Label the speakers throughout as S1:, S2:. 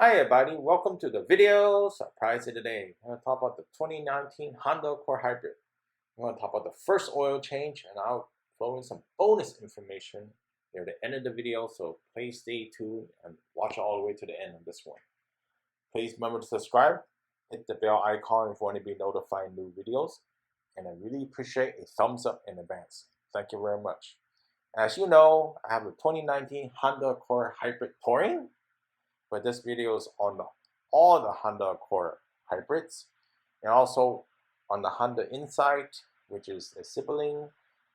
S1: Hi everybody, welcome to the video surprise of the day. I'm going to talk about the 2019 Honda Accord Hybrid. I'm going to talk about the first oil change and I'll throw in some bonus information near the end of the video, so please stay tuned and watch all the way to the end of this one. Please remember to subscribe, hit the bell icon if you want to be notified new videos, and I really appreciate a thumbs up in advance. Thank you very much. As you know, I have a 2019 Honda Accord Hybrid Touring, but this video is on all the Honda Accord hybrids and also on the Honda Insight, which is a sibling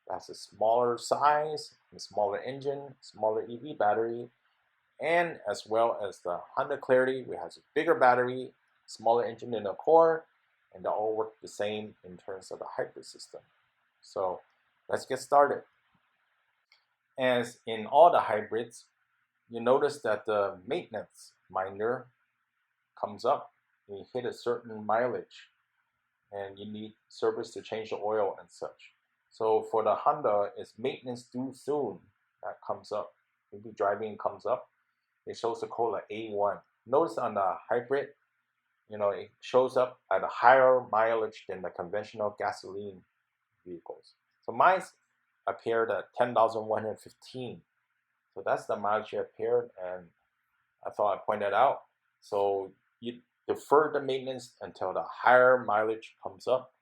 S1: that's a smaller size, a smaller engine, smaller EV battery, and as well as the Honda Clarity, which has a bigger battery, smaller engine in the core, and they all work the same in terms of the hybrid system. So let's get started. As in all the hybrids, you notice that the maintenance minder comes up. You hit a certain mileage and you need service to change the oil and such. So for the Honda, it's maintenance due soon. That comes up. Maybe driving comes up. It shows the code like A1. Notice on the hybrid, it shows up at a higher mileage than the conventional gasoline vehicles. So mine appeared at 10,115. So that's the mileage appeared, and I thought I'd point that out. So you defer the maintenance until the higher mileage comes up.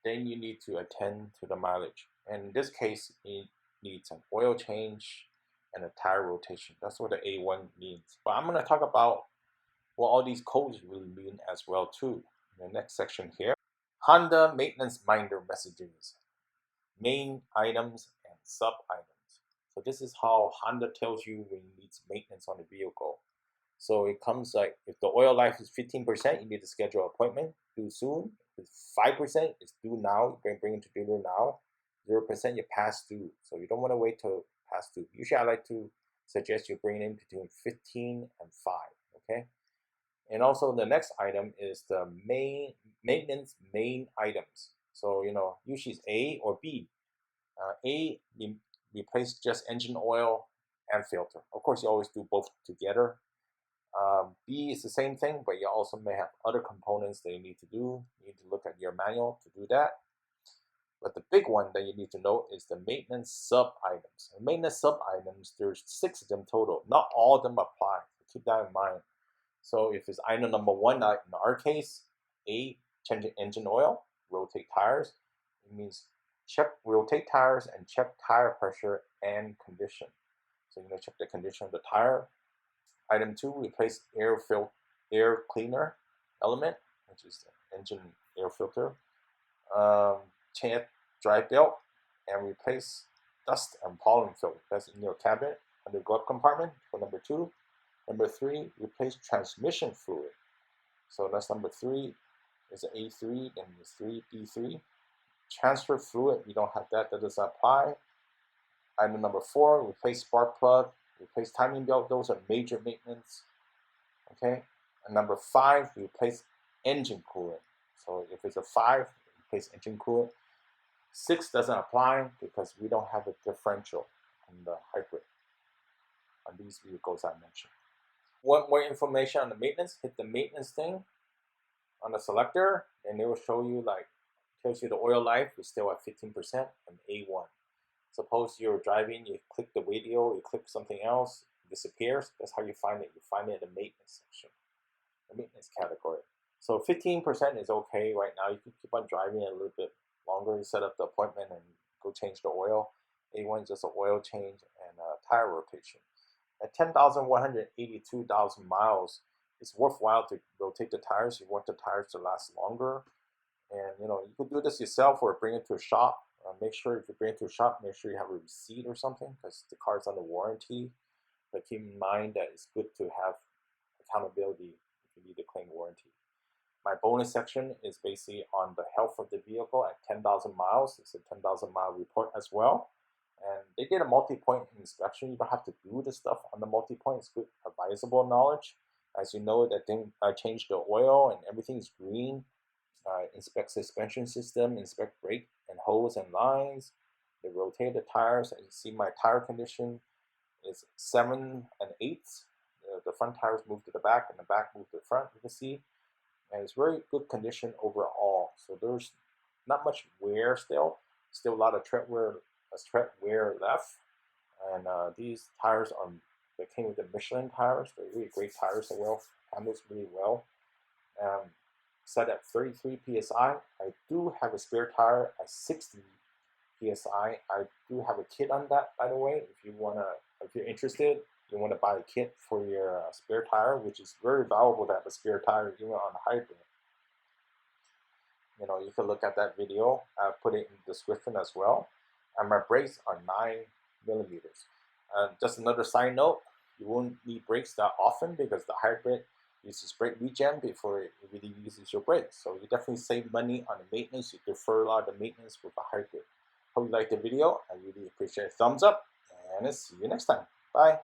S1: Then you need to attend to the mileage. And in this case, it needs an oil change and a tire rotation. That's what the A1 means. But I'm going to talk about what all these codes really mean as well too. In the next section here, Honda maintenance minder messages, main items and sub items. So this is how Honda tells you when it needs maintenance on the vehicle. So it comes like, if the oil life is 15%, you need to schedule an appointment, due soon. If 5%, it's due now, you can bring it to dealer now. 0%, you pass due. So you don't want to wait till past due. Usually I like to suggest you bring in between 15 and 5, okay? And also the next item is the maintenance main items. So, usually it's A or B. A, you replace just engine oil and filter. Of course, you always do both together. B is the same thing, but you also may have other components that you need to do. You need to look at your manual to do that. But the big one that you need to know is the maintenance sub items. And maintenance sub items, there's 6 of them total. Not all of them apply. So keep that in mind. So if it's item number 1, in our case, A, change engine oil, rotate tires, it means rotate tires and check tire pressure and condition. So check the condition of the tire. Item 2, replace air cleaner element, which is the engine air filter. Change dry belt and replace dust and pollen filter. That's in your cabin under glove compartment for number 2. Number 3, replace transmission fluid. So that's number 3. Is an A3, then there's 3, B3. Transfer fluid, you don't have that doesn't apply. Item number 4, replace spark plug, replace timing belt. Those are major maintenance. Okay. And number 5, replace engine coolant. So if it's a 5, replace engine coolant. 6 doesn't apply because we don't have a differential on the hybrid on these vehicles I mentioned. Want more information on the maintenance? Hit the maintenance thing on the selector, and it will show you tells you the oil life is still at 15% and A1. Suppose you're driving, you click the radio, you click something else, it disappears. That's how you find it. You find it in the maintenance section, the maintenance category. So 15% is okay right now. You can keep on driving a little bit longer. You set up the appointment and go change the oil. A1 is just an oil change and a tire rotation. At 10,182,000 miles, it's worthwhile to rotate the tires. You want the tires to last longer. And you could do this yourself or bring it to a shop. Make sure if you bring it to a shop, make sure you have a receipt or something because the car's under warranty. But keep in mind that it's good to have accountability if you need to claim warranty. My bonus section is basically on the health of the vehicle at 10,000 miles. It's a 10,000 mile report as well. And they did a multi-point inspection. You don't have to do the stuff on the multi-point. It's good advisable knowledge. As you know, that thing changed the oil and everything's green. Inspect suspension system, inspect brake and hose and lines. They rotate the tires. As you see, my tire condition is 7 1/8. The the front tires moved to the back and the back moved to the front, you can see. And it's very good condition overall. So there's not much wear still. Still a lot of tread wear left. And these tires they came with the Michelin tires. They're really great tires as well. Handles really well. Set at 33 psi. I do have a spare tire at 60 psi. I do have a kit on that, by the way. If you're interested, you want to buy a kit for your spare tire, which is very valuable to have a spare tire even on a hybrid. You know, you can look at that video. I'll put it in the description as well. And my brakes are 9mm. Just another side note, you won't need brakes that often because the hybrid uses brake regen before it really uses your brakes. So you definitely save money on the maintenance. You defer a lot of the maintenance with a hybrid. Hope you liked the video. I really appreciate a thumbs up, and I'll see you next time. Bye.